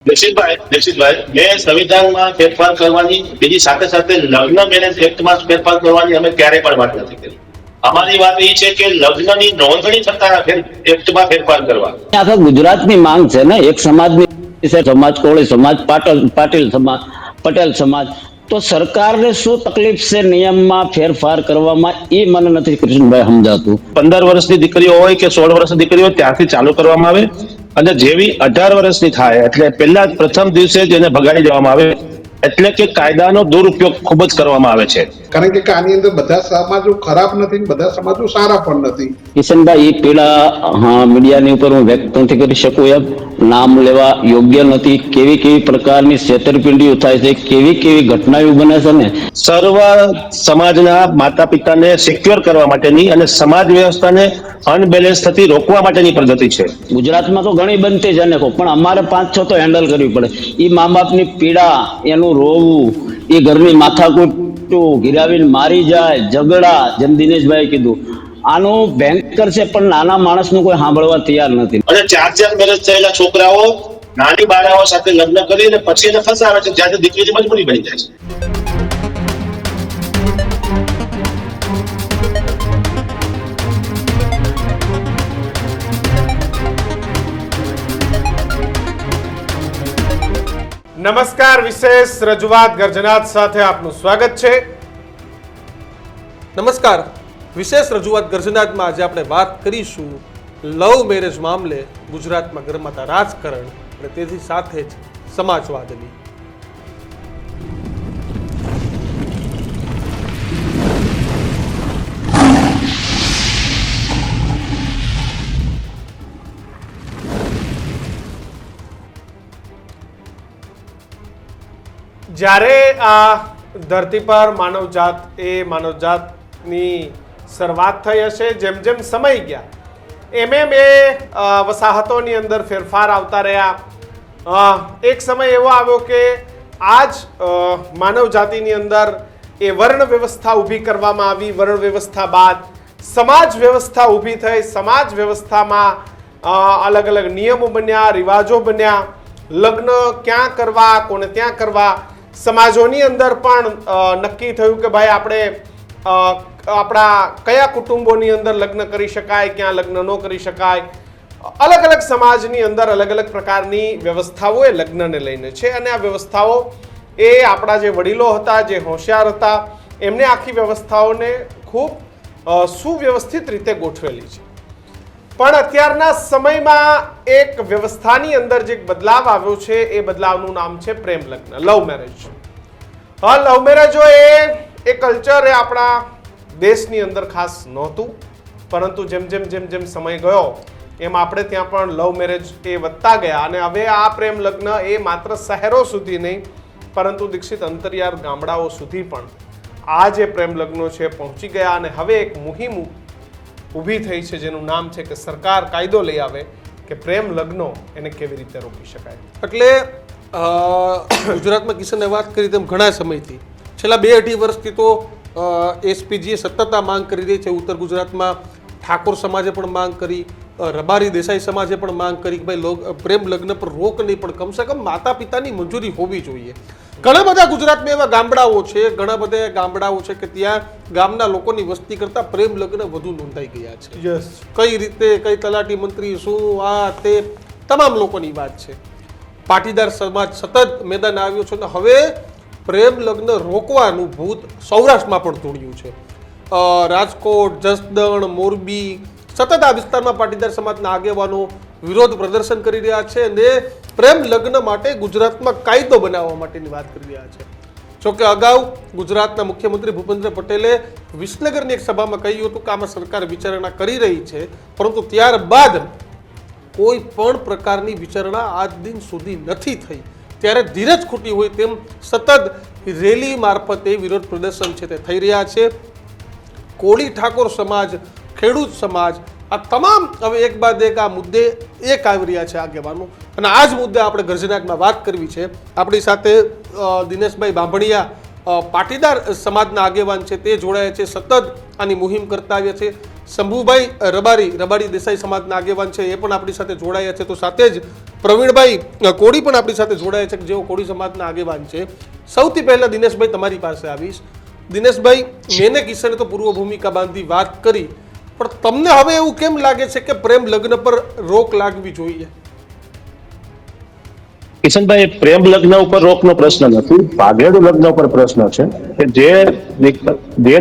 દીક્ષિતભાઈ મેં સંવિધાનમાં ફેરફાર કરવાની બીજી સાથે સાથે લગ્ન મેરેજ એક્ટમાં ફેરફાર કરવાની અમે ક્યારેય પણ વાત નથી કરી. અમારી વાત એ છે કે લગ્નની નોંધણી થતા એક્ટમાં ફેરફાર કરવા. આખા ગુજરાતની માંગ છે ને, એક સમાજની સમાજ કોળી સમાજ, પાટીલ સમાજ, પટેલ સમાજ. તો સરકારને શું તકલીફ છે નિયમમાં ફેરફાર કરવામાં, એ મને નથી કૃષ્ણભાઈ સમજાતું. 15 વર્ષની દીકરીઓ હોય કે 16 વર્ષની દીકરીઓ હોય ત્યારથી ચાલુ કરવામાં આવે અને જેવી 18 વર્ષની થાય એટલે પહેલા પ્રથમ દિવસે જ એને ભગાડી દેવામાં આવે. એટલે કે કાયદાનો દુરુપયોગ ખૂબ જ કરવામાં આવે છે. કારણ કે આની અંદર બધા સમાજો ખરાબ નથી, બધા સમાજો સારા પણ નથી. કિશનભાઈ, એ પીડા મીડિયાની ઉપર હું વ્યક્ત નથી કરી શકું, એમ નામ લેવા યોગ્ય નથી. કેવી કેવી પ્રકારની છેતરપિંડીઓ થાય છે, કેવી કેવી ઘટનાઓ બને છે ને. સર્વ સમાજના માતા પિતાને સિક્યોર કરવા માટેની અને સમાજ વ્યવસ્થાને અનબેલેન્સ થતી રોકવા માટેની પદ્ધતિ છે. ગુજરાતમાં તો ઘણી બનતી જ અનેકો, પણ અમારે 5-6 તો હેન્ડલ કરવી પડે. એ મા બાપની પીડા, એનું રોવું, એ ઘરની માથાકૂટ ગિરાવીને મારી જાય, ઝઘડા, જેમ દિનેશભાઈ કીધું, આનું ભયંકર છે. પણ નાના માણસનું કોઈ સાંભળવા તૈયાર નથી. અને 4 મેરેજ થયેલા છોકરાઓ નાની બાળાઓ સાથે લગ્ન કરીને પછી એને ફસાવે છે, જ્યાંથી દીકરીની મજબૂરી બની જાય છે. નમસ્કાર, વિશેષ રજૂઆત ગર્જનાત સાથે આપનું સ્વાગત છે. નમસ્કાર, વિશેષ રજૂઆત ગર્જનાતમાં આજે આપણે વાત કરીશું લવ મેરેજ મામલે ગુજરાતમાં ગરમાતા રાજકારણ અને તેની સાથે જ સમાજવાદની. જ્યારે આ ધરતી પર માનવજાતની શરૂઆત થઈ હશે, જેમ જેમ સમય ગયા એમ એમ એ વસાહતોની અંદર ફેરફાર આવતા રહ્યા. એક સમય એવો આવ્યો કે આજ માનવજાતિની અંદર એ વર્ણ વ્યવસ્થા ઊભી કરવામાં આવી. વર્ણ વ્યવસ્થા બાદ સમાજ વ્યવસ્થા ઊભી થઈ. સમાજ વ્યવસ્થામાં અલગ અલગ નિયમો બન્યા, રિવાજો બન્યા. લગ્ન ક્યાં કરવા, કોને ત્યાં કરવા, સમાજોની અંદર પણ નક્કી થયું કે ભાઈ આપણે આપણા કયા કુટુંબોની અંદર લગ્ન કરી શકાય, ક્યાં લગ્ન ન કરી શકાય. અલગ અલગ સમાજની અંદર અલગ અલગ પ્રકારની વ્યવસ્થાઓ એ લગ્નને લઈને છે. અને આ વ્યવસ્થાઓ એ આપણા જે વડીલો હતા, જે હોશિયાર હતા, એમને આખી વ્યવસ્થાઓને ખૂબ સુવ્યવસ્થિત રીતે ગોઠવેલી છે. પણ અત્યારના સમયમાં એક વ્યવસ્થાની અંદર જે બદલાવ આવ્યો છે, એ બદલાવનું નામ છે પ્રેમ લગ્ન, લવ મેરેજ. લવ મેરેજો એ કલ્ચર એ આપણા દેશની અંદર ખાસ નહોતું, પરંતુ જેમ જેમ જેમ જેમ સમય ગયો એમ આપણે ત્યાં પણ લવ મેરેજ એ વધતા ગયા. અને હવે આ પ્રેમ લગ્ન એ માત્ર શહેરો સુધી નહીં, પરંતુ દીક્ષિત અંતરિયાળ ગામડાઓ સુધી પણ આ જે પ્રેમ લગ્નો છે પહોંચી ગયા. અને હવે એક મુહિમ ઊભી થઈ છે જેનું નામ છે કે સરકાર કાયદો લઈ આવે કે પ્રેમ લગ્નો એને કેવી રીતે રોકી શકાય. એટલે ગુજરાતમાં કિશને વાત કરી તેમ ઘણા સમયથી, છેલ્લા 2-2.5 વર્ષથી તો એસપીજીએ સતત આ માંગ કરી રહી છે. ઉત્તર ગુજરાતમાં ઠાકોર સમાજે પણ માંગ કરી, રબારી દેસાઈ સમાજે પણ માંગ કરી કે ભાઈ પ્રેમ લગ્ન પર રોક નહીં, પણ કમસે કમ માતા પિતાની મંજૂરી હોવી જોઈએ. ઘણા બધા ગુજરાતમાં એવા ગામડાઓ છે, ઘણા બધા ગામડાઓ છે કે ત્યાં ગામના લોકોની વસ્તી કરતાં પ્રેમ લગ્ન વધુ નોંધાઈ ગયા છે. કઈ રીતે, કઈ તલાટી મંત્રી, શું આ તે તમામ લોકોની વાત છે. પાટીદાર સમાજ સતત મેદાન આવ્યો છે અને હવે પ્રેમ લગ્ન રોકવાનું ભૂત સૌરાષ્ટ્રમાં પણ તોડ્યું છે. રાજકોટ, જસદણ, મોરબી, સતત આ વિસ્તારમાં પાટીદાર સમાજના આગેવાનો વિરોધ પ્રદર્શન કરી રહ્યા છે અને પ્રેમ લગ્ન માટે ગુજરાતમાં કાયદો બનાવવા માટેની વાત કરી રહ્યા છે. જોકે અગાઉ ગુજરાતના મુખ્યમંત્રી ભૂપેન્દ્ર પટેલે વિસનગરની એક સભામાં કહ્યું હતું કે આમાં સરકાર વિચારણા કરી રહી છે, પરંતુ ત્યારબાદ કોઈ પણ પ્રકારની વિચારણા આજ દિન સુધી નથી થઈ. ત્યારે ધીરજ ખૂટી હોય તેમ સતત રેલી મારફતે વિરોધ પ્રદર્શન છે તે થઈ રહ્યા છે. કોળી ઠાકોર સમાજ, ખેડૂત સમાજ, આ તમામ હવે એક બાદ એક આ મુદ્દે એક આવી રહ્યા છે આગેવાનો. અને આ જ મુદ્દે આપણે ગર્જનાકમાં વાત કરવી છે. આપણી સાથે દિનેશભાઈ બાંભણિયા પાટીદાર સમાજના આગેવાન છે તે જોડાયા છે, સતત આની મુહિમ કરતા આવ્યા છે. શંભુભાઈ રબારી દેસાઈ સમાજના આગેવાન છે, એ પણ આપણી સાથે જોડાયા છે. તો સાથે જ પ્રવીણભાઈ કોળી પણ આપણી સાથે જોડાયા છે, કે જેઓ કોળી સમાજના આગેવાન છે. સૌથી પહેલા દિનેશભાઈ તમારી પાસે આવીશ. દિનેશભાઈ, મેને કિશને તો પૂર્વ ભૂમિકા બાંધી વાત કરી, પણ તમને હવે એવું કેમ લાગે છે કે પ્રેમ લગ્ન પર રોક લાગવી જોઈએ? કિશનભાઈ, પ્રેમ લગ્ન ઉપર રોકનો પ્રશ્ન નથી, ભાગેડુ લગ્ન ઉપર પ્રશ્ન છે. કે જે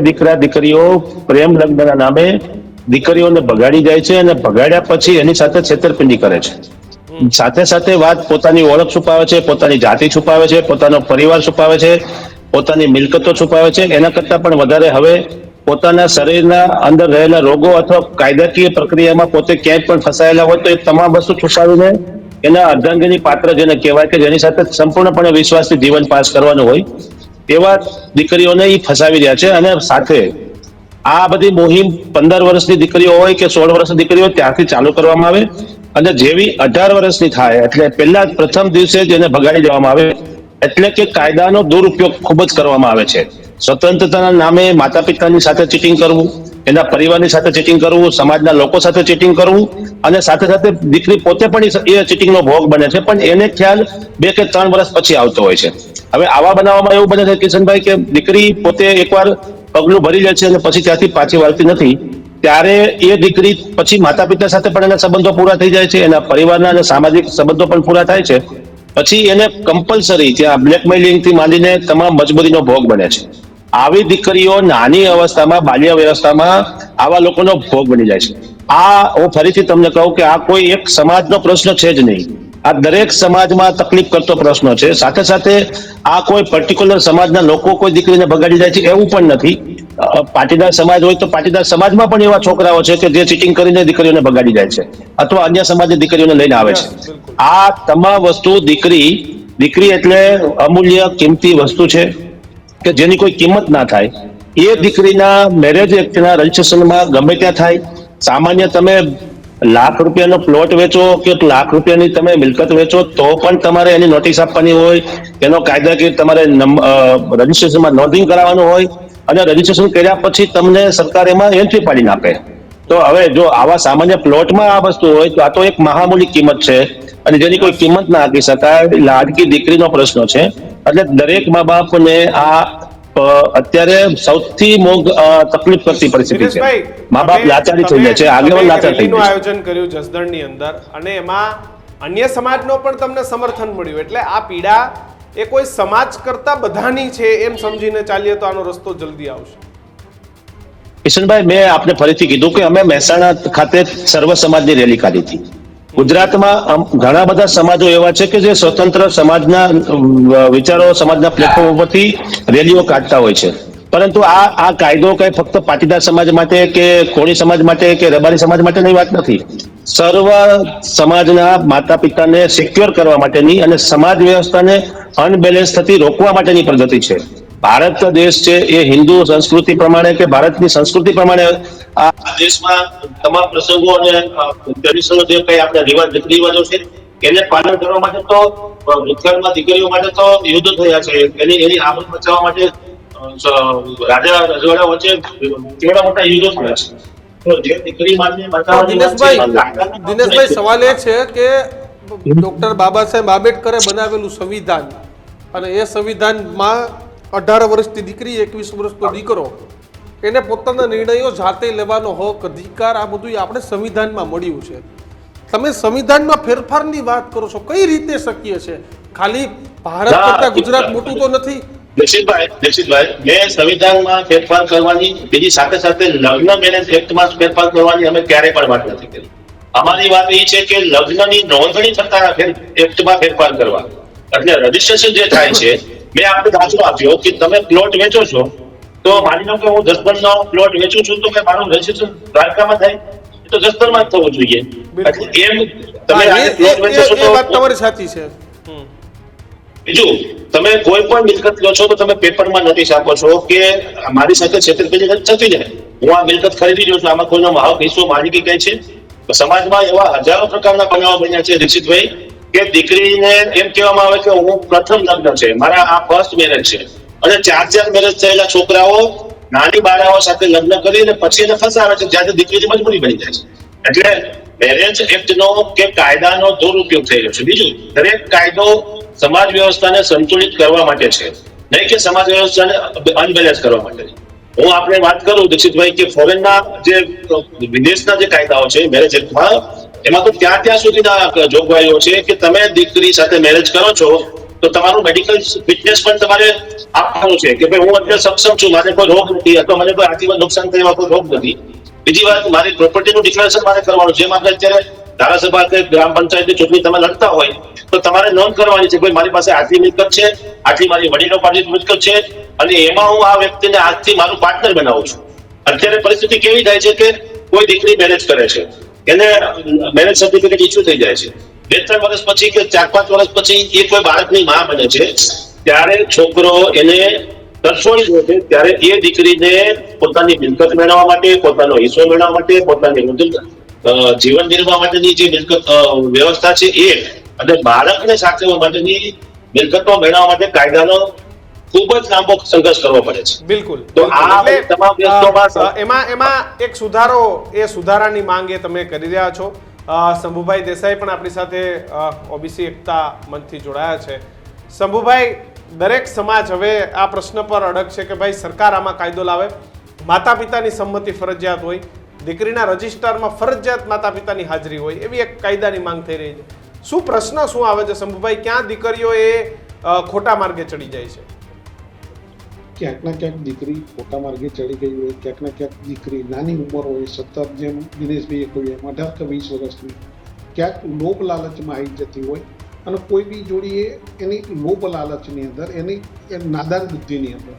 દીકરા દીકરીઓ પ્રેમ લગ્નના નામે દીકરીઓને ભગાડી જાય છે અને ભગાડ્યા પછી એની સાથે છેતરપિંડી કરે છે. સાથે સાથે વાત પોતાની ઓળખ છુપાવે છે, પોતાની જાતિ છુપાવે છે, પોતાનો પરિવાર છુપાવે છે, પોતાની મિલકતો છુપાવે છે. એના કરતા પણ વધારે હવે પોતાના શરીરના અંદર રહેલા રોગો અથવા કાયદાકીય પ્રક્રિયામાં પોતે ક્યાંય પણ ફસાયેલા હોય તો એ તમામ વસ્તુ છુપાવીને એના અર્ધાંગીની પાત્ર જેને કહેવાય કે જેની સાથે સંપૂર્ણપણે વિશ્વાસથી જીવન પાસ કરવાનું હોય એવા દીકરીઓને એ ફસાવી રહ્યા છે. અને સાથે આ બધી મુહિમ 15 વર્ષની દીકરીઓ હોય કે 16 વર્ષની દીકરીઓ હોય ત્યાંથી ચાલુ કરવામાં આવે અને જેવી 18 વર્ષની થાય એટલે પહેલા પ્રથમ દિવસે જ એને ભગાડી દેવામાં આવે. એટલે કે કાયદાનો દુરુપયોગ ખૂબ જ કરવામાં આવે છે. સ્વતંત્રતાના નામે માતા પિતાની સાથે ચીટિંગ કરવું, એના પરિવારની સાથે ચીટિંગ કરવું, સમાજના લોકો સાથે ચીટિંગ કરવું અને સાથે સાથે દીકરી પોતે પણ એ ચીટિંગનો ભોગ બને છે, પણ એને ખ્યાલ 2 કે 3 વર્ષ પછી આવતો હોય છે. હવે આવા બનાવવામાં એવું બને છે કિશનભાઈ કે દીકરી પોતે એકવાર પગલું ભરી લે છે અને પછી ત્યાંથી પાછી વળતી નથી. ત્યારે એ દીકરી પછી માતા પિતા સાથે પણ એના સંબંધો પૂરા થઈ જાય છે, એના પરિવારના અને સામાજિક સંબંધો પણ પૂરા થાય છે. પછી એને કમ્પલસરી ત્યાં બ્લેકમેલિંગ થી માંડીને તમામ મજબૂરીનો ભોગ બને છે. આવી દીકરીઓ નાની અવસ્થામાં બાલ્ય વ્યવસ્થામાં આવા લોકોનો ભોગ બની જાય છે. આ હું ફરીથી તમને કહું કે આ કોઈ એક સમાજનો પ્રશ્ન છે જ નહીં, આ દરેક સમાજમાં તકલીફ કરતો પ્રશ્ન છે. સાથે સાથે આ કોઈ પર્ટિક્યુલર સમાજના લોકો કોઈ દીકરીને ભગાડી જાય છે એવું પણ નથી. પાટીદાર સમાજ હોય તો પાટીદાર સમાજમાં પણ એવા છોકરાઓ છે કે જે ચીટિંગ કરીને દીકરીઓને ભગાડી જાય છે અથવા અન્ય સમાજની દીકરીઓને લઈને આવે છે. આ તમામ વસ્તુ દીકરી એટલે અમૂલ્ય કિંમતી વસ્તુ છે કે જેની કોઈ કિંમત ના થાય. એ દીકરીના મેરેજ એક્ટના રજીસ્ટ્રેશનમાં ગમે ત્યાં થાય. સામાન્ય તમે લાખ રૂપિયાનો પ્લોટ વેચો કે લાખ રૂપિયાની તમે મિલકત વેચો તો પણ તમારે એની નોટિસ આપવાની હોય, એનો કાયદાકીય તમારે રજીસ્ટ્રેશનમાં નોંધણી કરાવવાનું હોય અને રજીસ્ટ્રેશન કર્યા પછી તમને સરકાર એમાં એન્ટ્રી પાડીને આપે. તો હવે જો આવા સામાન્ય પ્લોટમાં આ વસ્તુ હોય તો આ તો એક મહામૂલી કિંમત છે અને જેની કોઈ કિંમત ના આપી શકાય. લાડકી દીકરીનો પ્રશ્ન છે. એટલે દરેક મા બાપને આ અત્યારે સૌથી તકલીફ કરતી પરિસ્થિતિ છે. મા બાપ લાચારી થઈ જાય છે, આગેવાન લાચાર થઈ જાય છે. આયોજન કર્યું જસદણની અંદર અને એમાં અન્ય સમાજનો પણ તમને સમર્થન મળ્યું, એટલે આ પીડા એ કોઈ સમાજ કરતા બધાની છે એમ સમજીને ચાલીએ તો આનો રસ્તો જલ્દી આવશે. કિશનભાઈ, મેં આપને ફરીથી કીધું કે અમે મહેસાણા ખાતે સર્વ સમાજની રેલી કાઢી હતી. ગુજરાતમાં ઘણા બધા સમાજો એવા છે કે જે સ્વતંત્ર સમાજના વિચારો સમાજના પ્લેટફોર્મ ઉપરથી રેલીઓ કાઢતા હોય છે. પરંતુ આ કાયદો કઈ ફક્ત પાટીદાર સમાજ માટે કે કોળી સમાજ માટે કે રબારી સમાજ માટેની વાત નથી. સર્વ સમાજના માતા પિતાને સિક્યોર કરવા માટેની અને સમાજ વ્યવસ્થાને અનબેલેન્સ થતી રોકવા માટેની પદ્ધતિ છે. ભારત દેશ છે એ હિન્દુ સંસ્કૃતિ પ્રમાણે કે ભારતની સંસ્કૃતિ પ્રમાણે આ દેશમાં તમામ પ્રસંગો અને ટ્રેડિશનલ જે કઈ આપણા રિવાજો છે એને પાલન કરવા માટે તો ભૂતકાળમાં દીકરીઓ માટે તો યુદ્ધ થયા છે. એની આબરૂ બચાવવા માટે રાજા રજવાડા વચ્ચે કેવડા મોટા યુદ્ધો થયા છે. તો જે દીકરી માટે દિનેશભાઈ, સવાલ એ છે કે ડોક્ટર બાબા સાહેબ આંબેડકરે બનાવેલું સંવિધાન અને એ સંવિધાનમાં 18 વર્ષની દીકરી 21 વર્ષનો દીકરો એને પોતાના નિર્ણયો જાતે લેવાનો હક, અધિકાર, આ બધું આપણે સંવિધાનમાં મળ્યું છે. તમે સંવિધાનમાં ફેરફારની વાત કરો છો, કઈ રીતે શક્ય છે? ખાલી ભારત કરતા ગુજરાત મોટું તો નથી? નિશ્ચિતભાઈ, મેં સંવિધાનમાં ફેરફાર કરવાની, બીજી સાથે સાથે લગ્ન મેરેજ એક્ટમાં ફેરફાર કરવાની અમે ક્યારેય પણ વાત નથી કરી. અમારી વાત એ છે કે લગ્નની નોંધણી થતા એક્ટમાં ફેરફાર કરવા, એટલે રજીસ્ટ્રેશન જે થાય છે. મેં આપણે દાખલો આપ્યો કે તમે પ્લોટ વેચો છો તો માની લો કે હું જસદણનો પ્લોટ વેચું છું તો કે મારું રજીસ્ટ્રેશન દ્વારકામાં થાય તો જસદણમાં જ થવું જોઈએ. એમ તમે પ્લોટ વેચો છો તો વાત તમારી સાચી છે. બીજું, તમે કોઈ પણ મિલકત લો છો તો તમે પેપરમાં નોટિસ આપો છો કે મારી સાથે છેતરપિંડી થતી જાય, હું આ મિલકત ખરીદી રહ્યો છું, આમાં કોઈનો હક, હિસ્સો, માલિકી કઈ છે. સમાજમાં એવા હજારો પ્રકારના બનાવો બન્યા છે દીક્ષિતભાઈ કે દીકરીને એમ કહેવામાં આવે કે હું પ્રથમ લગ્ન છે, મારા આ ફર્સ્ટ મેરેજ છે. અને 4 મેરેજ થયેલા છોકરાઓ નાની બાળાઓ સાથે લગ્ન કરીને પછી એને ફસાવે છે, જ્યાંથી દીકરીની મજબૂરી બની જાય છે. એટલે મેરેજ એક્ટનો કે કાયદાનો દુરુપયોગ થઈ રહ્યો છે. બીજું, દરેક કાયદો સમાજ વ્યવસ્થાને સંતુલિત કરવા માટે છે, નહીં કે સમાજ વ્યવસ્થાને અનબેલેન્સ કરવા માટે. હું આપણે વાત કરું દીક્ષિતભાઈ કે ફોરેનના જે વિદેશના જે કાયદાઓ છે મેરેજ એક્ટમાં, એમાં તો ત્યાં સુધીના જોગવાઈઓ છે કે તમે દીકરી સાથે મેરેજ કરો છો તો તમારું મેડિકલ ફિટનેસ પણ તમારે આપવાનું છે કે ભાઈ હું અત્યારે સક્ષમ છું, મારે કોઈ રોગ નથી અથવા મને કોઈ આજીવન નુકસાન થાય એવા કોઈ રોગ નથી. બીજી વાત, મારી પ્રોપર્ટીનું ડિક્લેરેશન મારે કરવાનું. જેમ આપણે અત્યારે ધારાસભા કે ગ્રામ પંચાયતની ચૂંટણી તમે લડતા હોય તો તમારે નોંધ કરવાની છે ભાઈ મારી પાસે આટલી મિલકત છે, આટલી મારી વડીલો પાસેની મિલકત છે અને એમાં હું આ વ્યક્તિને આજથી મારું પાર્ટનર બનાવું છું. અત્યારે પરિસ્થિતિ કેવી થાય છે કે કોઈ દીકરી મેરેજ કરે છે, એને મેરેજ સર્ટિફિકેટ ઇસ્યુ થઈ જાય છે, 2-3 વર્ષ પછી કે 4-5 વર્ષ પછી એ કોઈ બાળકની માં બને છે, ત્યારે છોકરો એને તરછોડી દે છે. ત્યારે એ દીકરીને પોતાની મિલકત મેળવવા માટે, પોતાનો હિસ્સો મેળવવા માટે, પોતાની જીવન નિર્વાહ માટેની જે મિલકત વ્યવસ્થા છે એ અને બાળકને સાચવવા માટેની મિલકતો મેળવવા માટે કાયદાનો ખૂબ જ લાંબો સંઘર્ષ કરવો પડે છે. બિલકુલ. તો આ તમામ વ્યક્તિઓમાં એમાં એક સુધારો, એ સુધારાની માંગ એ તમે કરી રહ્યા છો. શંભુભાઈ દેસાઈ પણ આપણી સાથે ઓબીસી એકતા મંચથી જોડાયા છે. શંભુભાઈ, દરેક સમાજ હવે આ પ્રશ્ન પર અડગ છે કે ભાઈ સરકાર આમાં કાયદો લાવે, માતા પિતાની સંમતિ ફરજિયાત હોય, દીકરીના રજિસ્ટરમાં ફરજિયાત માતા પિતાની હાજરી હોય, એવી એક કાયદાની માંગ થઈ રહી છે. શું પ્રશ્ન શું આવે છે શંભુભાઈ? ક્યાં દીકરીઓ એ ખોટા માર્ગે ચડી જાય છે? ક્યાંક ના ક્યાંક દીકરી ખોટા માર્ગે ચડી ગઈ હોય, ક્યાંક ના ક્યાંક દીકરી નાની ઉંમર હોય, 17, જેમ દિનેશભાઈએ કહ્યું એમ 18 કે 20 વર્ષની, ક્યાંક લોભ લાલચમાં આવી જતી હોય અને કોઈ બી જોડીએ એની લોભ લાલચની અંદર એની નાદાન બુદ્ધિની અંદર,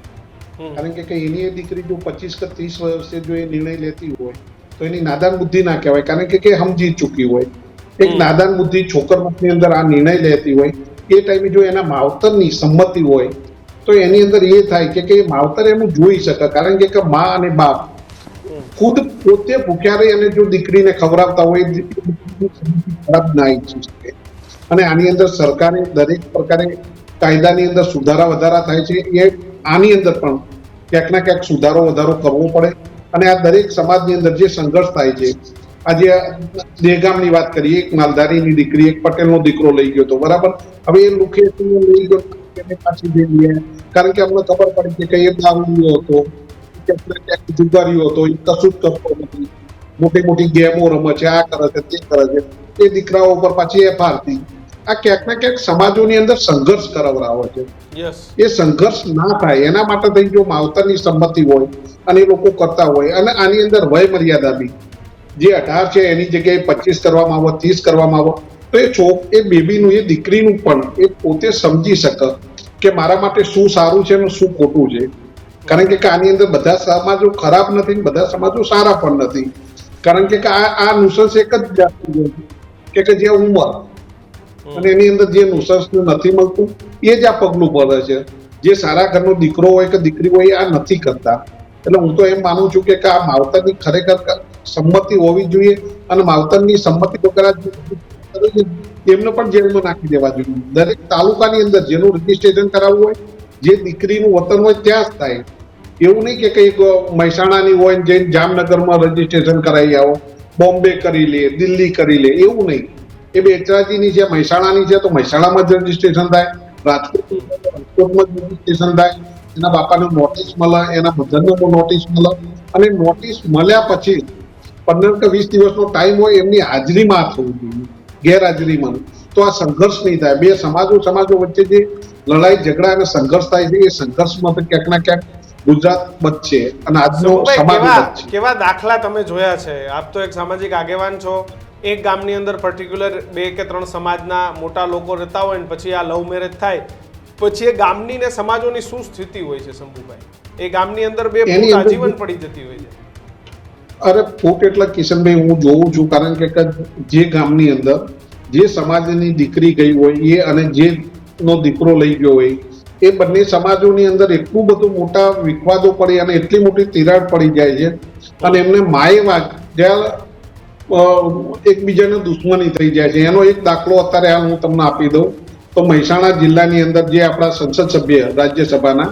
કારણ કે એની એ દીકરી જો 25 કે 30 વર્ષે જો એ નિર્ણય લેતી હોય તો એની નાદાન બુદ્ધિ ના કહેવાય, કારણ કે સમજી ચૂકી હોય. એક નાદાન બુદ્ધિ છોકરની અંદર આ નિર્ણય લેતી હોય, એ ટાઈમે જો એના માવતરની સંમતિ હોય તો એની અંદર એ થાય કે માવતર એનું જોઈ શકે, કારણ કે મા અને બાપ ખુદ પોતે ભૂખ્યા રહી અને જો દીકરીને ખવડાવતા હોય ખરાબ ના ઈચ્છી શકે. અને આની અંદર સરકારે દરેક પ્રકારે કાયદાની અંદર સુધારા વધારા થાય છે, એ આની અંદર પણ ક્યાંક ના ક્યાંક સુધારો વધારો કરવો પડે. અને આ દરેક સમાજની અંદર જે સંઘર્ષ થાય છે, આજે દેગામની વાત કરીએ, એક માલધારીની દીકરી એક પટેલનો દીકરો લઈ ગયો હતો, બરાબર. હવે એ લુખે લઈ ગયો પાછી જઈએ, કારણ કે અમને ખબર પડી કે એ દારૂ હતો, જુગારીઓ હતો, એ કશું જ કરતો નથી, મોટી મોટી ગેમો રમે છે, આ કરે છે, તે કરે છે, એ દીકરાઓ ઉપર પાછી એફઆરથી. આ ક્યાંક ના ક્યાંક સમાજોની અંદર સંઘર્ષ કરાવરાવે છે. એ સંઘર્ષ ના થાય એના માટે થઈ જો માવતરની સંમતિ હોય અને એ લોકો કરતા હોય, અને આની અંદર વય મર્યાદા બી જે 18 છે એની જગ્યાએ 25 કરવામાં આવે, 30 કરવામાં આવે, તો એ બેબીનું, એ દીકરીનું પણ એ પોતે સમજી શકે કે મારા માટે શું સારું છે અને શું ખોટું છે. કારણ કે આની અંદર બધા સમાજો ખરાબ નથી, બધા સમાજો સારા પણ નથી, કારણ કે આ નુસન્સ એક જ જાતનું કે જે ઉંમર અને એની અંદર જે નુસન્સ નથી મળતું એ જ આ પગલું ભરે છે. જે સારા ઘરનો દીકરો હોય કે દીકરી હોય આ નથી કરતા. એટલે હું તો એમ માનું છું કે આ માવતરની ખરેખર સંમતિ હોવી જોઈએ, અને માવતરની સંમતિ વગર એમને પણ જેલમાં નાખી દેવા જોઈએ. દરેક તાલુકાની અંદર જેનું રજીસ્ટ્રેશન કરાવવું હોય, જે દીકરીનું વતન હોય ત્યાં જ થાય. એવું નહીં કે કંઈક મહેસાણાની હોય જઈને જામનગરમાં રજીસ્ટ્રેશન કરાવી આવો, બોમ્બે કરી લે, દિલ્હી કરી લે, એવું નહીં. એ બેચરાજીની છે, મહેસાણાની છે તો મહેસાણામાં જ રજીસ્ટ્રેશન થાય, રાજકોટમાં જ રજીસ્ટ્રેશન થાય, એના બાપાને નોટિસ મળે, એના બધાને નોટિસ મળે, અને નોટિસ મળ્યા પછી 15 કે 20 દિવસનો ટાઈમ હોય એમની હાજરીમાં થવું જોઈએ, ગેરહાજરીમાં. તો આ સંઘર્ષ નહીં થાય. બે સમાજો વચ્ચે જે લડાઈ ઝઘડા અને સંઘર્ષ થાય છે, એ સંઘર્ષમાં ક્યાંક ના ક્યાંક ગુજરાત બચશે અને આજનો સમાજ બચશે. કેવા દાખલા તમે જોયા છે? આપ તો એક સામાજિક આગેવાન છો. એક ગામની અંદર પર્ટિક્યુલર 2 કે 3 સમાજના મોટા લોકો રહેતા હોય ને પછી આ લવ મેરેજ થાય, પછી એ ગામની ને સમાજોની શું સ્થિતિ હોય છે શંભુભાઈ? એ ગામની અંદર બે ફૂટ આજીવન પડી જતી હોય છે. અરે ફૂટ એટલે કિશનભાઈ હું જોઉં છું, કારણ કે જે ગામની અંદર જે સમાજની દીકરી ગઈ હોય એ અને જે નો દીકરો લઈ ગયો હોય, એ બંને સમાજોની અંદર એટલું બધું મોટા વિવાદો પડી અને એટલી મોટી તિરાડ પડી જાય છે, અને એમને માએ વાગ્યા એકબીજાને દુશ્મની થઈ જાય છે. એનો એક દાખલો અત્યારે હાલ હું તમને આપી દઉં તો મહેસાણા જિલ્લાની અંદર જે આપણા સંસદ સભ્ય રાજ્યસભાના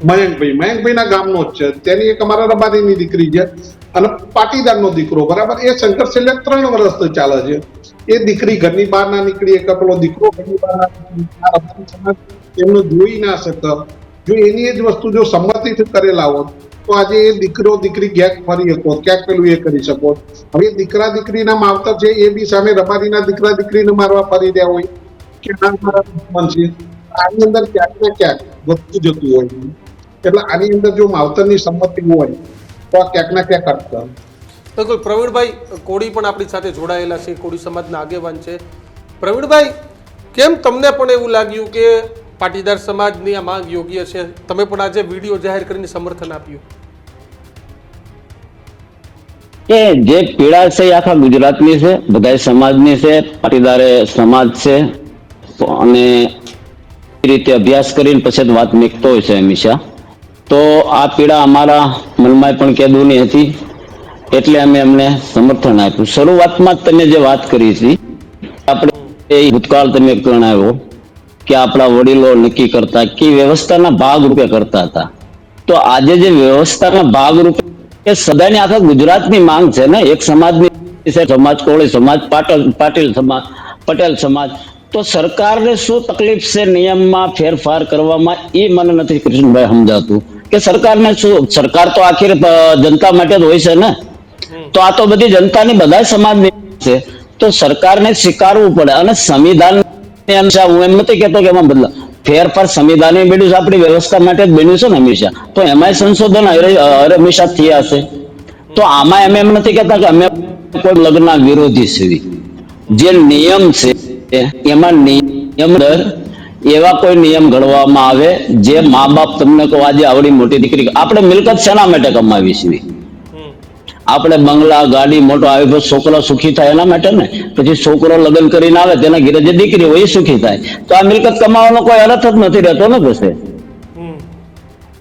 મયંકભાઈના ગામનો જ છે. તેની એક અમારા રબારીની દીકરી છે અને પાટીદારનો દીકરો, બરાબર. એ શંકર છેલ્લે 3 વર્ષથી ચાલે છે. એ દીકરી ઘરની બહાર ના નીકળી, એક પેલો દીકરો ઘરની બહાર ના નીકળી. એમને જોઈ ના શકે. જો એની જ વસ્તુ જો સંમતિથી કરેલા હોત તો આજે એ દીકરો દીકરી ક્યાંક ફરી શકો, ક્યાંક પેલું એ કરી શકો. હવે દીકરા દીકરીના માવતર છે એ બી સામે રબારીના દીકરા દીકરીને મારવા ફરી રહ્યા હોય કે ના મારા દુશ્મન છે. આની અંદર ક્યાંક ને ક્યાંક વધતું જતું હોય. એટલે આની અંદર જો માવતરની સંમતિ હોય તો આ ક્યાંક ના ક્યાંક અટકે. બિલકુલ. પ્રવીણભાઈ કોળી પણ આપણી સાથે જોડાયેલા છે, કોળી સમાજના આગેવાન છે. પ્રવીણભાઈ, કેમ તમને પણ એવું લાગ્યું કે પાટીદાર સમાજની આ માંગ યોગ્ય છે? તમે પણ આજે વિડીયો જાહેર કરીને સમર્થન આપ્યું. કે જે પીડા છે એ આખા ગુજરાતની છે, બધા સમાજની છે, પાટીદારે સમાજ છે અને એ રીતે અભ્યાસ કરીને પછી વાત નીકળતો હોય છે હંમેશા. તો આ પીડા અમારા મનમાં પણ કેદુની હતી એટલે અમે એમને સમર્થન આપ્યું. શરૂઆતમાં તમે જે વાત કરી હતી, આપણે એ ભૂતકાળ તમે જણાવ્યો કે આપણા વડીલો નક્કી કરતા કે વ્યવસ્થાના ભાગ રૂપે કરતા હતા. તો આજે જે વ્યવસ્થાના ભાગ રૂપે એ સદાની આખા ગુજરાતની માંગ છે ને, એક સમાજની સમાજ કોળી સમાજ, પાટીલ સમાજ, પટેલ સમાજ. તો સરકારને શું તકલીફ છે નિયમમાં ફેરફાર કરવામાં, એ મને નથી કૃષ્ણભાઈ સમજાતું કે સરકારને શું. સરકાર તો આખીર જનતા માટે જ હોય છે ને. તો આ તો બધી જનતાની બધા સમાજની છે. તો સરકારને સ્વીકારવું પડે. અને સંવિધાન હું એમ નથી કેતો કે એમાં બદલા ફેરફાર સંવિધાન બન્યું છે આપણી વ્યવસ્થા માટે જ બન્યું છે ને હંમેશા. તો એમાંય સંશોધન હંમેશા થયા છે. તો આમાં અમે એમ નથી કેતા કે અમે કોઈ લગ્ન વિરોધી છીએ. જે નિયમ છે એમાં નિયમ એવા કોઈ નિયમ ઘડવામાં આવે જે મા બાપ, તમને કહો આજે આવડી મોટી દીકરી, આપણે મિલકત શેના માટે કમાવી છીએ? આપણે બંગલા, ગાડી, મોટો આવ્યો, છોકરો સુખી થાય એના માટે ને. પછી છોકરો લગ્ન કરીને આવે, તેના ઘરે જે દીકરી હોય એ સુખી થાય. તો આ મિલકત કમાવાનો કોઈ અર્થ જ નથી રહેતો ને પછી.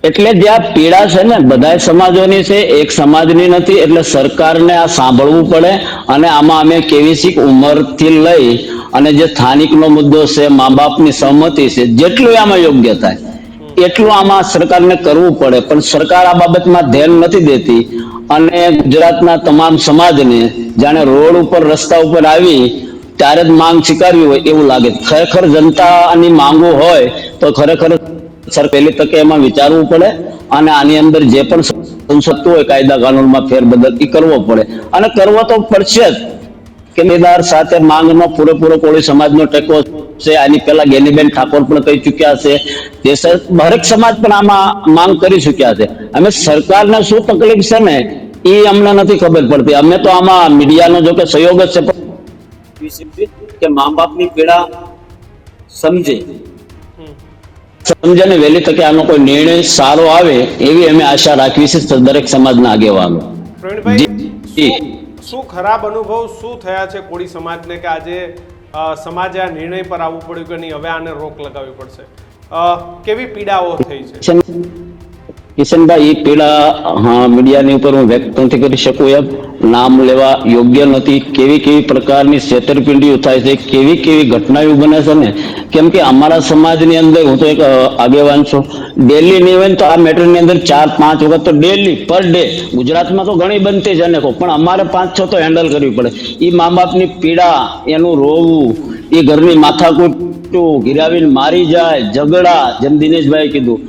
એટલે જે આ પીડા છે ને બધા સમાજોની છે, એક સમાજની નથી. એટલે સરકારને આ સાંભળવું પડે. અને આમાં અમે કેવી શીખ ઉંમરથી લઈ અને જે સ્થાનિકનો મુદ્દો છે, મા બાપની સહમતિ છે, જેટલું આમાં યોગ્ય થાય એટલું આમાં સરકારને કરવું પડે. પણ સરકાર આ બાબતમાં ધ્યાન નથી દેતી. અને ગુજરાતના તમામ સમાજને જાણે રોડ ઉપર, રસ્તા ઉપર આવી ત્યારે જ માંગ સ્વીકારવી હોય એવું લાગે. ખરેખર જનતાની માંગો હોય તો ખરેખર સર પહેલી તકે એમાં વિચારવું પડે. અને આની અંદર જે પણ સંશોધન હોય કાયદા કાનૂનમાં ફેરબદલ એ કરવો પડે. અને કરવો તો પડશે જ. કેદાર સાથે માંગનો પૂરેપૂરો કોળી સમાજનો ટેકો છે. આની પહેલા ગેનીબેન ઠાકોર પણ કહી ચુક્યા છે. દરેક સમાજ પણ આમાં માંગ કરી ચુક્યા છે. અમે સરકારને શું તકલીફ છે ને એ અમને નથી ખબર પડતી. અમે તો આમાં મીડિયાનો જો કે સહયોગ જ છે કે મા બાપની પીડા સમજે ને વહેલી તકે આનો કોઈ નિર્ણય સારો આવે એવી અમે આશા રાખવી છે દરેક સમાજના આગેવાનો. પ્રવીણભાઈ, શું ખરાબ અનુભવ શું થયા છે કોળી સમાજને કે આજે સમાજે આ નિર્ણય પર આવવું પડ્યું કે નહીં, હવે આને રોક લગાવવી પડશે? કેવી પીડાઓ થઈ છે? કિશનભાઈ, એ પીડા મીડિયાની ઉપર હું વ્યક્ત નથી કરી શકું એમ, નામ લેવા યોગ્ય નથી. કેવી કેવી પ્રકારની છેતરપિંડીઓ થાય છે, કેવી કેવી ઘટનાઓ બને છે ને. કેમ કે અમારા સમાજની અંદર, હું તો એક આગેવાન છું, ડેલી નહીં હોય તો આ મેટરની અંદર 4-5 વખત તો ડેલી પર ડે, ગુજરાતમાં તો ઘણી બનતી જ અનેકો, પણ અમારે 5-6 તો હેન્ડલ કરવી પડે. એ મા બાપની પીડા, એનું રોવું, એ ઘરની માથાકૂટ, ગિરાવીને મારી જાય, ઝઘડા, જેમ દિનેશભાઈ કીધું,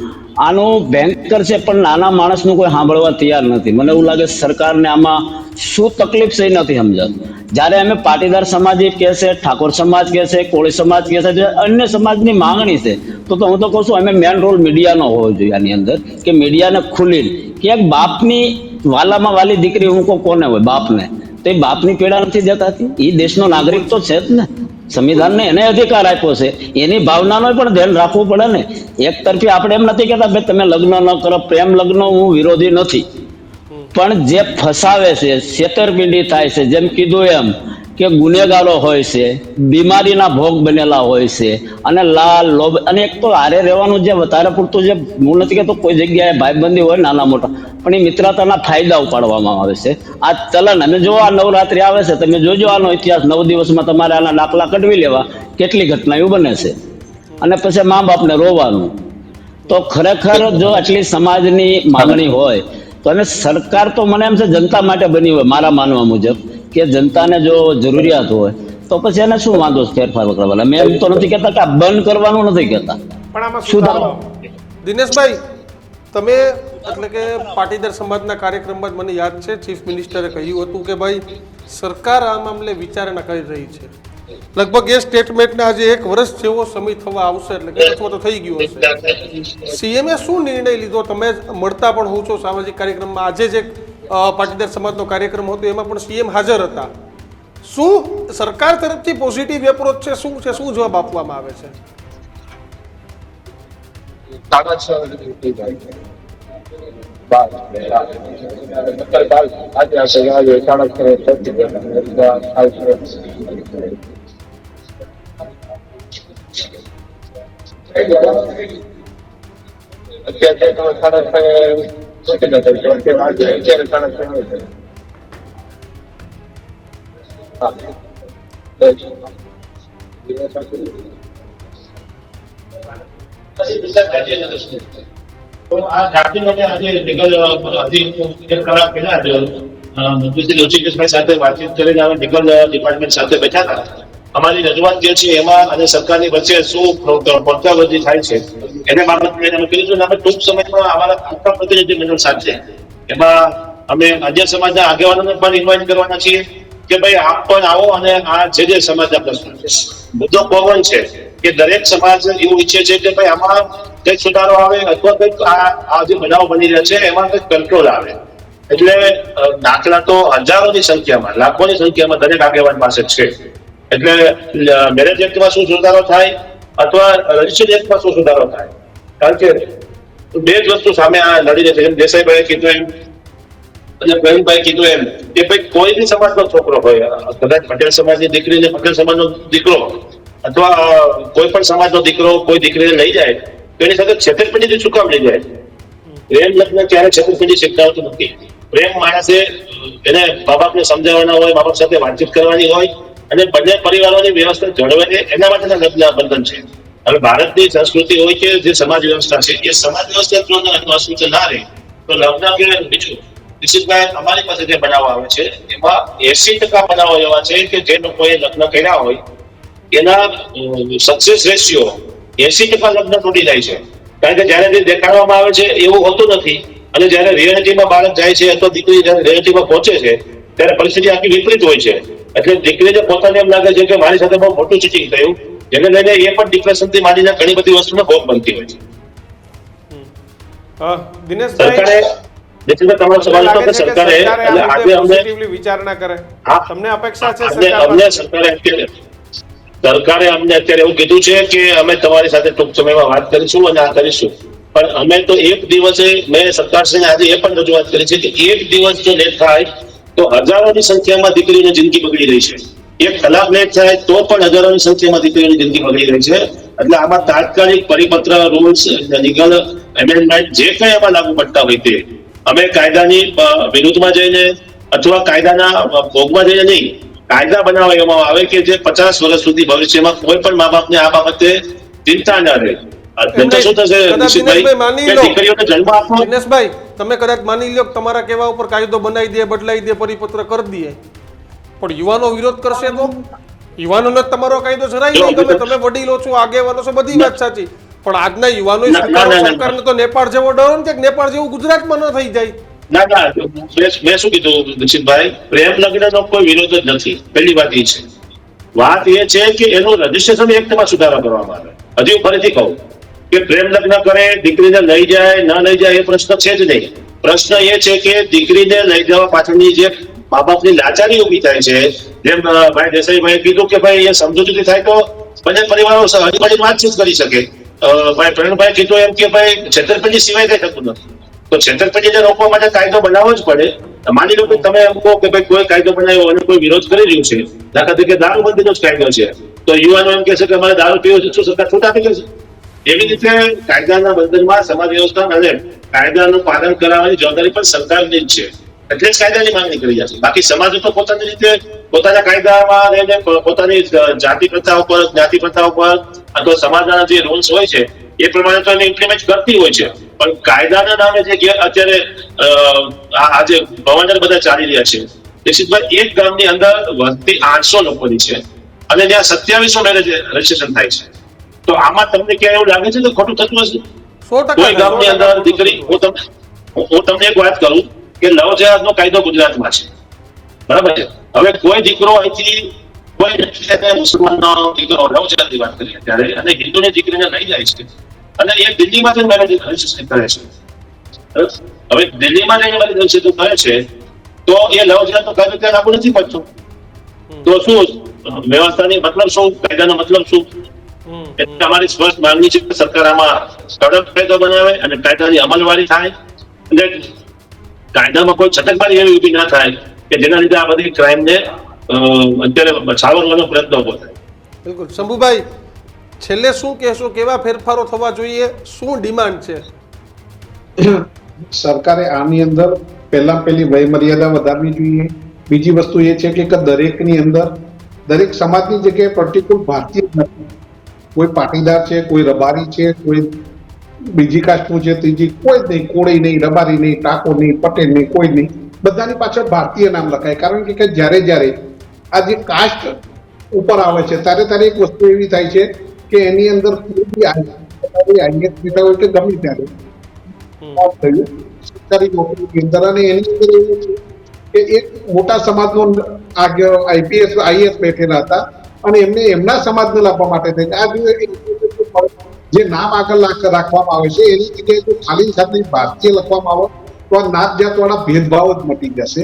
આનું ભયંકર છે. પણ નાના માણસનું કોઈ સાંભળવા તૈયાર નથી. મને એવું લાગે સરકારને આમાં શું તકલીફ છે એ નથી સમજાતું. જ્યારે અમે પાટીદાર સમાજ કહે છે, ઠાકોર સમાજ કહે છે, કોળી સમાજ કહે છે, જે અન્ય સમાજની માંગણી છે, તો હું તો કહું છું અમે મેન રોલ મીડિયાનો હોવો જોઈએ આની અંદર. કે મીડિયાને ખુલીને કે એક બાપની વાલામાં વાલી દીકરી હું કોને હોય, બાપને, તો એ બાપની પીડા નથી દેખાતી. એ દેશનો નાગરિક તો છે જ ને. સંવિધાનને એને અધિકાર આપ્યો છે, એની ભાવનાનો પણ ધ્યાન રાખવું પડે ને. એક તરફી આપણે એમ નથી કહેતા ભાઈ તમે લગ્ન ન કરો, પ્રેમ લગ્ન હું વિરોધી નથી, પણ જે ફસાવે છે, છેતરપિંડી થાય છે, જેમ કીધું એમ કે ગુનેગારો હોય છે, બીમારીના ભોગ બનેલા હોય છે, અને લાલ લોભ, અને એક તો હારે રહેવાનું જે વધારે પૂરતું, જે હું નથી કહેતો કોઈ જગ્યાએ ભાઈબંધી હોય નાના મોટા, પણ એ મિત્રતાના ફાયદા ઉપાડવામાં આવે છે. આ ચલન, અમે જો આ નવરાત્રી આવે છે, તમે જોજો આનો ઇતિહાસ, 9 દિવસમાં તમારે આના દાખલા કઢવી લેવા કેટલી ઘટનાઓ બને છે. અને પછી મા બાપને રોવાનું. તો ખરેખર જો આટલી સમાજની માંગણી હોય તો અને સરકાર તો મને એમ છે જનતા માટે બની હોય મારા માનવા મુજબ કે જનતાને જો જરૂરિયાત હોય તો પછી એને શું વાંધો છે ફેરફાર કરવાના. મેં એમ તો નથી કહેતા કે આ બંધ કરવાનું નથી કહેતા, પણ આમાં સુધારો. દિનેશભાઈ, તમે એટલે કે પાટીદાર સમાજના કાર્યક્રમમાં જ મને યાદ છે ચીફ મિનિસ્ટરે કહ્યું હતું કે ભાઈ સરકાર આ મામલે વિચારણા કરી રહી છે. લગભગ એ સ્ટેટમેન્ટને આજે 1 વર્ષ જેવો સમય થવા આવશે, એટલે કે અથવા તો થઈ ગયો હશે. સીએમએ શું નિર્ણય લીધો? તમે મળતા પણ હોવ છો સામાજિક કાર્યક્રમમાં. આજે જે પાટીદાર સમાજનો કાર્યક્રમ હતો એમાં પણ સીએમ હાજર હતા. શું સરકાર તરફથી પોઝિટિવ એપ્રોચ છે? શું છે? શું જવાબ આપવામાં આવે છે? તો આ જાતિ માટે આજે લીગલ એક કલાક પહેલા જ મંત્રી ઋષિકેશભાઈ સાથે વાતચીત કરીને અમે લીગલ ડિપાર્ટમેન્ટ સાથે બેઠા હતા. અમારી રજૂઆત જે છે એમાં અને સરકારની વચ્ચે શું પંચાવૃત્તિ થાય છે એને બાબતે અમે કીધું. અમે ટૂંક સમયમાં અમારા આખા પ્રતિનિધિમંડળ સાથે એમાં અમે અન્ય સમાજના આગેવાનોને પણ ઇન્વાઇટ કરવાના છીએ કે ભાઈ આપ પણ આવો અને આ જે સમાજના પ્રશ્નો છે. મુદ્દો કોમન છે કે દરેક સમાજ એવું ઈચ્છે છે કે ભાઈ આમાં કંઈક સુધારો આવે અથવા કંઈક આ જે બનાવ બની રહ્યા છે એમાં કંઈક કંટ્રોલ આવે. એટલે દાખલા તો હજારોની સંખ્યામાં, લાખોની સંખ્યામાં દરેક આગેવાન પાસે છે. એટલે મેરેજ એક્ટમાં શું સુધારો થાય અથવા રજિસ્ટ્રેશન એક્ટમાં શું સુધારો થાય, કારણ કે બે જ વસ્તુ સામે આ લડી રહી છે. જેમ દેસાઈભાઈએ કીધું એમ અને પ્રવીણભાઈ કીધું એમ કે ભાઈ કોઈ બી સમાજનો છોકરો હોય, કદાચ પટેલ સમાજની દીકરીને પટેલ સમાજનો દીકરો અથવા કોઈ પણ સમાજનો દીકરો કોઈ દીકરીને લઈ જાય તો એની સાથે છેતરપિંડીથી શું કામ લઈ જાય? પ્રેમ લગ્ન ક્યારે છેતરપિંડી શીખવાતું નથી. પ્રેમ માણસે એને મા બાપને સમજાવવાના હોય, મા બાપ સાથે વાતચીત કરવાની હોય અને બંને પરિવારોની વ્યવસ્થા જળવાય એના માટેના લગ્ન બંધન છે. હવે ભારતની સંસ્કૃતિ હોય કે જે સમાજ વ્યવસ્થા છે એ સમાજ વ્યવસ્થા અસ્તિત્વ ના રહે તો લગ્ન કે બીજું નિશ્ચિતભાઈ અમારી પાસે જે બનાવો આવે છે એમાં 80% બનાવો એવા છે કે જે લોકોએ લગ્ન કર્યા હોય એના સક્સેસ રેશિયો 80% લગ્ન તૂટી જાય છે. કારણ કે જયારે જે દેખાડવામાં આવે છે એવું હોતું નથી અને જયારે રિયાલિટીમાં બાળક જાય છે અથવા દીકરી જયારે રિયાલિટીમાં પહોંચે છે ત્યારે પરિસ્થિતિ આખી વિપરીત હોય છે. એટલે દીકરીને પોતાને એમ લાગે છે કે મારી સાથે બહુ મોટું ચીટિંગ થયું, જેને લઈને એ પણ ડિપ્રેશનથી માંડીને ઘણી બધી વસ્તુનો ભોગ બનતી હોય છે. દિનેશભાઈ, તમારો સવાલ હતો કે સરકારે આજે અમને વિચારણા કરે, તમને અપેક્ષા છે સરકારે અમને અત્યારે એવું કીધું છે કે અમે તમારી સાથે ટૂંક સમયમાં વાત કરીશું અને આ કરીશું. પણ અમે તો એક દિવસે મેં સરકારશ્રીને આજે એ પણ રજૂઆત કરી છે કે એક દિવસ જો લેટ થાય તો હજારોની સંખ્યામાં દીકરીની જિંદગી બગડી રહી છે. 1 કલાક લેટ થાય તો પણ હજારોની સંખ્યામાં દીકરીઓની જિંદગી બગડી રહી છે. એટલે આમાં તાત્કાલિક પરિપત્ર, રૂલ્સ, લીગલ એમેન્ડમેન્ટ જે કંઈ એમાં લાગુ પડતા હોય તે અમે કાયદાની વિરુદ્ધમાં જઈને અથવા કાયદાના ભોગમાં જઈને નહીં, કાયદા બનાવવામાં આવે કે જે 50 વર્ષ સુધી ભવિષ્યમાં કોઈ પણ મા બાપને આ બાબતે ચિંતા ના રહે. દિનેશભાઈ, તમે કદાચ માની લો તમારા કહેવા ઉપર કાયદો બનાવી દે, બદલાઈ દે, પરિપત્ર કરી દે, પણ યુવાનો વિરોધ કરશે તો યુવાનોને તમારો કાયદો જરાય નહીં ગમે. તમે વડીલો છો, આગેવાનો છો, બધી વાત સાચી, પણ આજના યુવાનો સરકારને તો નેપાળ જેવો ડરો ને કે નેપાળ જેવું ગુજરાતમાં ન થઈ જાય. ના ના, મેં શું કીધું દીક્ષિતભાઈ, પ્રેમ લગ્નનો કોઈ વિરોધ જ નથી. પહેલી વાત એ છે. વાત એ છે કે એનું રજીસ્ટ્રેશન એક્ટમાં સુધારો કરવામાં આવે. હજી હું ફરીથી કહું કે પ્રેમ લગ્ન કરે, દીકરીને લઈ જાય ન લઈ જાય એ પ્રશ્ન છે જ નહીં. પ્રશ્ન એ છે કે દીકરીને લઈ જવા પાછળની જે મા બાપની લાચારી ઉભી થાય છે, જેમ ભાઈ દેસાઈભાઈએ કીધું કે ભાઈ એ સમજૂતી થાય તો બંને પરિવારો હજી બધી વાતચીત કરી શકે. ભાઈ પ્રવીણભાઈ કીધું એમ કે ભાઈ છેતરપિંડી સિવાય કઈ થતું નથી. તો છેતરપિંડીને રોકવા માટે કાયદો બનાવવો જ પડે. માની લો કે તમે એમ કહો કે ભાઈ કોઈ કાયદો બનાવ્યો અને કોઈ વિરોધ કરી રહ્યું છે, દાખલા તરીકે દારૂબંધીનો જ કાયદો છે, તો યુવાનો એમ કહે છે કે અમારે દારૂ પીવો છે, શું સરકાર છૂટ આપી દેશે? એવી રીતે કાયદાના બંધનમાં સમાજ વ્યવસ્થા અને કાયદાનું પાલન કરાવવાની જવાબદારી પણ સરકારની જ છે. એટલે જ કાયદાની માંગણી કરી છે. બાકી સમાજ તો પોતાની રીતે પોતાના કાયદામાં રહીને પોતાની જાતિ પ્રથા ઉપર, જ્ઞાતિ પ્રથા ઉપર અથવા સમાજના જે રૂલ્સ હોય છે એ પ્રમાણે તો એને ઇમ્પ્લિમેન્ટ કરતી હોય છે, પણ કાયદાના નામે જે અત્યારે આ જે ભવન બધા ચાલી રહ્યા છે, નિશ્ચિતભાઈ એક ગામની અંદર વસ્તી 800 લોકોની છે અને ત્યાં 2700 મેરેજ રજીસ્ટ્રેશન થાય છે. તો આમાં તમને ક્યાં એવું લાગે છે કે ખોટું થતું હશે? 100% કોઈ ગામની અંદર દીકરી, હું તમને એક વાત કરું કે લવ જેહાદનો કાયદો ગુજરાતમાં છે, બરાબર છે. હવે કોઈ દીકરો અહીંથી કોઈ મુસલમાનનો દીકરો લવ જેહાદની વાત કરીએ ત્યારે અને હિન્દુની દીકરીને લઈ જાય છે અને એ દિલ્હીમાં જઈને મેરેજ રજીસ્ટ્રેશન કરે છે. હવે દિલ્હીમાં જઈને મેરેજ રજીસ્ટ્રેશન કરે છે તો એ લવ જેહાદનો કાયદો ત્યાં લાગુ નથી પડતો. તો શું વ્યવસ્થાની મતલબ શું, કાયદાનો મતલબ શું? એટલે અમારી સ્પષ્ટ માંગણી છે કે સરકાર આમાં કડક કાયદો બનાવે અને કાયદાની અમલવારી થાય અને કાયદામાં કોઈ છટકબારી એવી ઊભી ના થાય કે જેના લીધે આ બધી ક્રાઇમને અત્યારે છાવરવાનો પ્રયત્ન ઉભો થાય. બિલકુલ. શંભુભાઈ, છેલ્લે શું કહેશો, કેવા ફેરફારો થવા જોઈએ, શું ડિમાન્ડ છે? સરકારે આની અંદર પહેલી વય મર્યાદા વધારવી જોઈએ. બીજી વસ્તુ એ છે કે દરેકની અંદર દરેક સમાજની જગ્યાએ પર્ટિક્યુલર ભારતીય નથી, કોઈ પાટીદાર છે, કોઈ રબારી છે, કોઈ બીજી કાસ્ટનું છે, ત્રીજી કોઈ જ નહીં, કોળી નહીં, રબારી નહીં, ઠાકોર નહીં, પટેલ નહીં, કોઈ નહીં, બધાની પાછળ ભારતીય નામ લખાય. કારણ કે જ્યારે આ જે કાસ્ટ ઉપર આવે છે ત્યારે એક વસ્તુ એવી થાય છે કે એની અંદર આઈએસ બેઠા હોય કે ગમે ત્યારે થયું સરકારી નોકરીની અંદર, અને એની અંદર એવું છે કે એક મોટા સમાજનો આઈએસ બેઠેલા હતા અને એમને એમના સમાજને લાવવા માટે આ જે નામ આગળ રાખવામાં આવે છે એની જગ્યાએ ખાલી સાથે ભારતીય લખવામાં આવે તો આ નાત જાત વાળા ભેદભાવ જ મટી જશે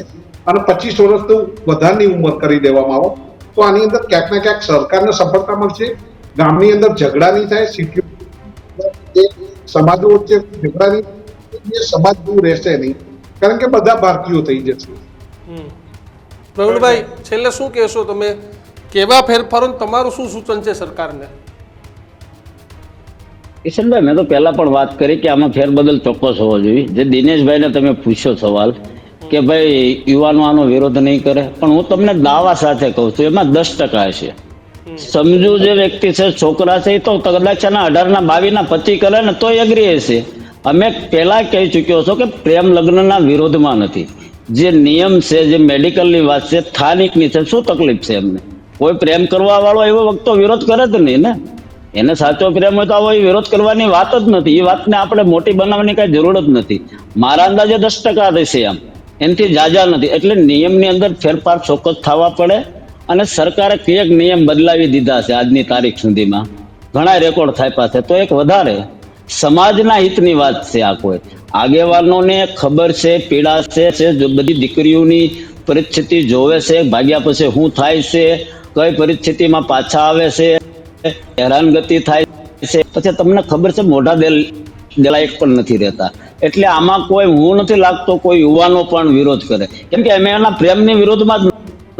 અને 25 વર્ષ તો વધારની ઉંમર કરી દેવામાં આવે તો આની અંદર ક્યાંક ને ક્યાંક સરકારને સફળતા મળશે. ગામની અંદર ઝઘડા નહીં થાય, સિટી સમાજો વચ્ચે ઝઘડા નહીં, સમાજ દૂર રહેશે નહીં, કારણ કે બધા ભારતીયો થઈ જશે. પ્રવીણભાઈ, છેલ્લે શું કહેશો તમે, કેવા ફેરફારો, તમારું શું સૂચન છે સરકારને? કિશનભાઈ, મેં તો પહેલા પણ વાત કરી કે આમાં ફેરબદલ ચોક્કસ હોવો જોઈએ. જે દિનેશભાઈને તમે પૂછ્યો સવાલ કે ભાઈ યુવાનો આનો વિરોધ નહીં કરે, પણ હું તમને દાવા સાથે કહું છું એમાં 10% છે. સમજુ જે વ્યક્તિ છે, છોકરા છે, એ તો કદાચ 18 ના 22 ના 25 કરે ને તો એગ્રી હશે. અમે પહેલા કહી ચૂક્યો છો કે પ્રેમ લગ્નના વિરોધમાં નથી. જે નિયમ છે, જે મેડિકલની વાત છે, સ્થાનિકની છે, શું તકલીફ છે એમને? કોઈ પ્રેમ કરવા વાળો એવો વખતો વિરોધ કરે જ નહીં ને. એને સાચો પ્રેમ હોય તો આવો વિરોધ કરવાની વાત જ નથી. એ વાતને આપણે મોટી બનાવવાની કઈ જરૂર જ નથી. મારા અંદાજે 10% રહેશે, આમ એનાથી જાજા નથી. એટલે નિયમની અંદર ફેરફાર ચોક્કસ થવા પડે અને સરકારે કયેક નિયમ બદલાવી દીધા છે આજની તારીખ સુધીમાં, ઘણા રેકોર્ડ થાપ્યા છે. તો એક વધારે સમાજના હિતની વાત છે. આ કોઈ આગેવાનોને ખબર છે, પીડા છે, બધી દીકરીઓની પરિસ્થિતિ જોવે છે, ભાગ્યા પછી શું થાય છે, કઈ પરિસ્થિતિમાં પાછા આવે છે, હેરાનગતિ થાય છે, પછી તમને ખબર છે મોઢા દેલાયક પણ નથી રહેતા. એટલે આમાં કોઈ, હું નથી લાગતો કોઈ યુવાનો પણ વિરોધ કરે, કેમ કે અમે એના પ્રેમની વિરોધમાં જ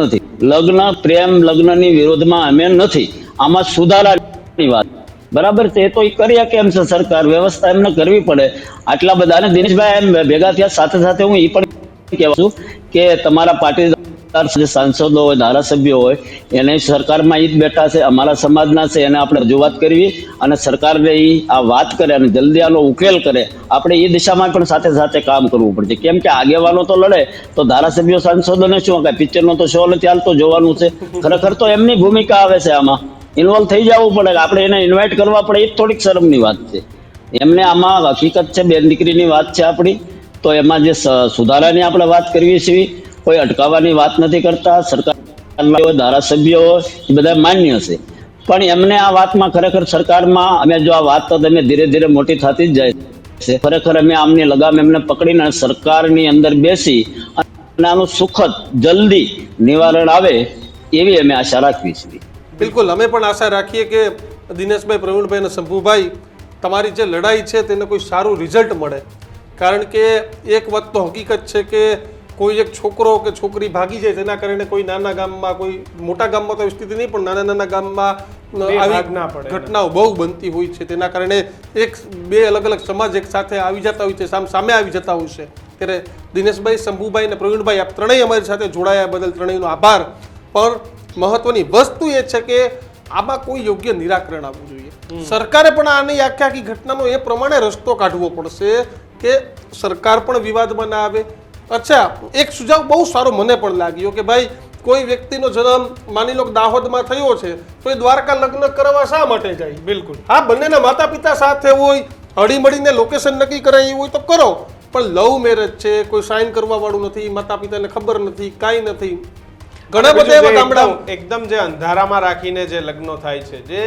નથી. લગ્નની વિરોધમાં અમે નથી. આમાં સુધારાની વાત બરાબર છે, એ તો એ કરી કેમ છે સરકાર, વ્યવસ્થા એમને કરવી પડે. આટલા બધા, અને દિનેશભાઈ એમ ભેગા થયા સાથે સાથે હું એ પણ કહેવા છું કે તમારા પાટીદાર જે સાંસદો હોય, ધારાસભ્યો હોય, એને સરકારમાં ઈ જ બેઠા છે, અમારા સમાજના છે, એને આપણે રજૂઆત કરવી અને સરકારને ઈ આ વાત કરે અને જલ્દી આનો ઉકેલ કરે. આપણે એ દિશામાં પણ સાથે સાથે કામ કરવું પડશે. કેમ કે આગેવાનો તો લડે તો ધારાસભ્યો સાંસદોને શું, કાંઈ પિક્ચરનો તો શો નથી હાલતો જોવાનું છે. ખરેખર તો એમની ભૂમિકા આવે છે, આમાં ઇન્વોલ્વ થઈ જવું પડે. આપણે એને ઇન્વાઇટ કરવા પડે, એ જ થોડીક શરમની વાત છે. એમને આમાં હકીકત છે, બેન દીકરીની વાત છે આપણી, તો એમાં જે સુધારાની આપણે વાત કરવી છીએ, કોઈ અટકાવવાની વાત નથી કરતા. સરકાર ધારાસભ્યો એ બધા માન્ય છે, પણ એમને આ વાતમાં ખરેખર સરકારમાં અમે જો આ વાત તો તમે ધીરે ધીરે મોટી થતી જ જાય છે. ખરેખર અમે આમની લગામ એમને પકડીને સરકારની અંદર બેસી અને આનું સુખદ જલ્દી નિવારણ આવે એવી અમે આશા રાખવી છીએ. બિલકુલ, અમે પણ આશા રાખીએ કે દિનેશભાઈ, પ્રવીણભાઈ અને શંભુભાઈ, તમારી જે લડાઈ છે તેને કોઈ સારું રિઝલ્ટ મળે. કારણ કે એક વાત તો હકીકત છે કે કોઈ એક છોકરો કે છોકરી ભાગી જાય તેના કારણે કોઈ નાના ગામમાં, કોઈ મોટા ગામમાં તો એવી સ્થિતિ નહીં, પણ નાના ગામમાં આવી ઘટનાઓ બહુ બનતી હોય છે. તેના કારણે બે અલગ અલગ સમાજ એક સાથે આવી જતા હોય છે, સામે આવી જતા હોય છે. ત્યારે દિનેશભાઈ, શંભુભાઈ અને પ્રવીણભાઈ, આપ ત્રણેય અમારી સાથે જોડાયા બદલ ત્રણેયનો આભાર. પણ મહત્વની વસ્તુ એ છે કે આમાં કોઈ યોગ્ય નિરાકરણ આવવું જોઈએ. સરકારે પણ આની આખી ઘટનાનો એ પ્રમાણે રસ્તો કાઢવો પડશે કે સરકાર પણ વિવાદમાં ના આવે. અચ્છા, એક સુઝાવ બહુ સારો મને પણ લાગ્યો કે ભાઈ કોઈ વ્યક્તિનો જન્મ માની લો કે દાહોદમાં થયો છે તો એ દ્વારકા લગ્ન કરવા શા માટે જાય? બિલકુલ. હા, બંનેના માતા પિતા સાથે હોય, હળી મળીને લોકેશન નક્કી કરાય હોય તો કરો, પણ લવ મેરેજ છે, કોઈ સાઇન કરવા વાળું નથી, માતા પિતાને ખબર નથી, કાંઈ નથી. ઘણા બધા એવા ગામડા એકદમ જે અંધારામાં રાખીને જે લગ્નો થાય છે, જે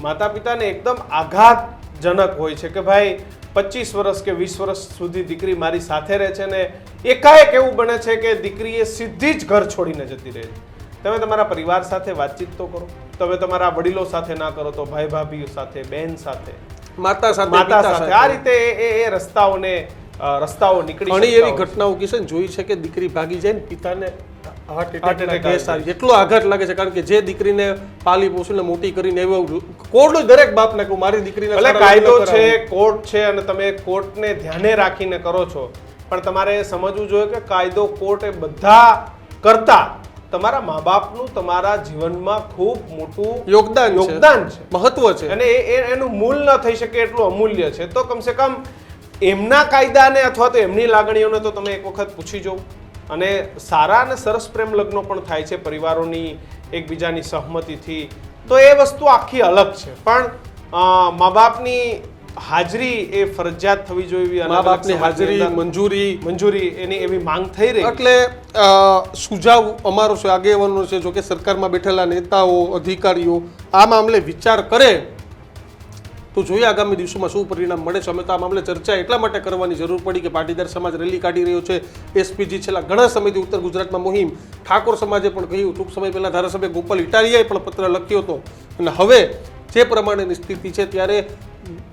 માતા પિતાને એકદમ આઘાતજનક હોય છે કે ભાઈ 25 વર્ષ કે 20 વર્ષ સુધી દીકરી મારી સાથે રહે છે ને એકાએક એવું બને છે કે દીકરી એ સીધી જ ઘર છોડીને જતી રહે છે. તમે તમારા પરિવાર સાથે વાતચીત તો કરો, તમે તમારા વડીલો સાથે ના કરો તો ભાઈ ભાભી સાથે, બહેન સાથે, માતા સાથે આ રીતે એ રસ્તાઓ નીકળી ઘણી શકતા એવી હોય છે. ઘટનાઓ કિશન જોઈ છે કે દીકરી ભાગી જાય ને પિતાને હાર્ટ એટેક કેસ આવી જાય. એટલો આઘાત લાગે છે કારણ કે જે દીકરીને પાલી પોષીને મોટી કરીને એવું કોડનું દરેક બાપને કહું મારી દીકરીને ભલે કાયદો છે, કોર્ટ છે અને તમે કોર્ટને ધ્યાને રાખીને કરો છો, પણ તમારે સમજવું જોઈએ કે કાયદો, કોર્ટ એ બધા કરતા તમારા મા બાપનું તમારા જીવનમાં ખૂબ મોટું યોગદાન છે, મહત્વ છે અને એનું મૂલ ન થઈ શકે એટલું અમૂલ્ય છે. તો કમસે કમ એમના કાયદાને અથવા તો એમની લાગણીઓને તો તમે એક વખત પૂછી જવું. અને સારા અને સરસ પ્રેમ લગ્નો પણ થાય છે પરિવારોની એકબીજાની સહમતિથી, તો એ વસ્તુ આખી અલગ છે. પણ મા બાપની હાજરી એ ફરજિયાત થવી જોઈએ. મા બાપની હાજરી, મંજૂરી એની એવી માંગ થઈ રહી. એટલે સુઝાવ અમારો છે, આગેવાનો છે, જો કે સરકારમાં બેઠેલા નેતાઓ, અધિકારીઓ આ મામલે વિચાર કરે તો જોઈએ આગામી દિવસોમાં શું પરિણામ મળે છે. અમે તો આ મામલે ચર્ચા એટલા માટે કરવાની જરૂર પડી કે પાટીદાર સમાજ રેલી કાઢી રહ્યો છે. એસપીજી છેલ્લા ઘણા સમયથી ઉત્તર ગુજરાતમાં મુહિમ, ઠાકોર સમાજે પણ કહ્યું, ટૂંક સમય પહેલા ધારાસભ્ય ગોપાલ ઇટાલિયાએ પણ પત્ર લખ્યો હતો. અને હવે જે પ્રમાણેની સ્થિતિ છે ત્યારે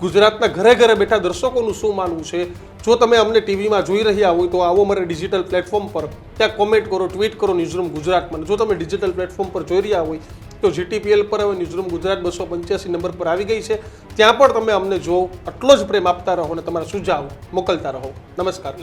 ગુજરાતના ઘરે ઘરે બેઠા દર્શકોનું શું માનવું છે? જો તમે અમને ટીવીમાં જોઈ રહ્યા હોય તો આવો મારે ડિજિટલ પ્લેટફોર્મ પર, ત્યાં કોમેન્ટ કરો, ટ્વીટ કરો ન્યૂઝરૂમ ગુજરાતમાં. જો તમે ડિજિટલ પ્લેટફોર્મ પર જોઈ રહ્યા હોય તો GTPL પર હવે ન્યૂઝરૂમ ગુજરાત 285 નંબર પર આવી ગઈ છે. ત્યાં પણ તમે અમને જો આટલો જ પ્રેમ આપતા રહો અને તમારા સુઝાવ મોકલતા રહો. નમસ્કાર.